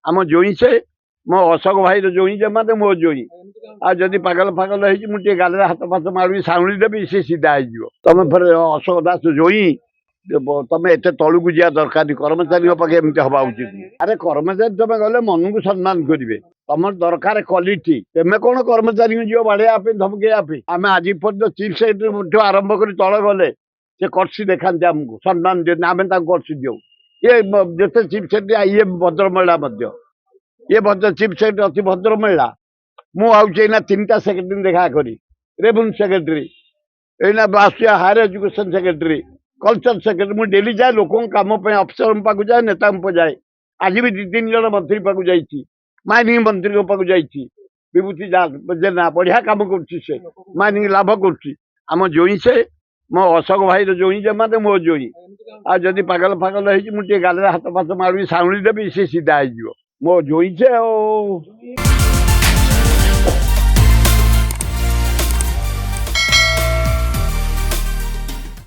आम जोई से मो अशोक भाई जोई जमाते मो जोई आ जदि पागल फागल है गाल हाथ फाथ मारी साउली देवी सी सीधा हो तुम फिर अशोक दास जोई तुम एत तलू जा दरकार कर्मचारी पाखे एमती हवा उचित अरे कर्मचारी तुम गले मन को सम्मान करेंगे तुम दरकार क्वालिटी तुम कौन कर्मचारी जीव बाड़िया धमकेया आम आज पर्यटन चीफ सेक्रेटरी आरंभ कर तल गले से कर्सी देखा आमको सम्मान दिखते आम कर्सी दिव ये जिते चीफ सेक्रेटरी ये भद्र महिला ये भद्र चीफ सेक्रेटरी अति भद्र महिला मुझे तीन टा सेक्रेटरी देखा करी रेवेन्यू सेक्रेटरी एना आसुआ higher education secretary culture secretary मुझे डेली जाए लोक कम अफिसर पाक जाए नेता जाए आज भी 2-3 जन मंत्री पाक जाइए माइनिंग मंत्री पाक जाइए विभूति जेना बढ़िया कम कर माइनिंग लाभ करम जोई से मो अशोक भाई जोई जमाते मो जोई आ जदि पागल फागल है गाल हाथ फाथ मारी साउली देवी सी सीधा हो मो जोई से।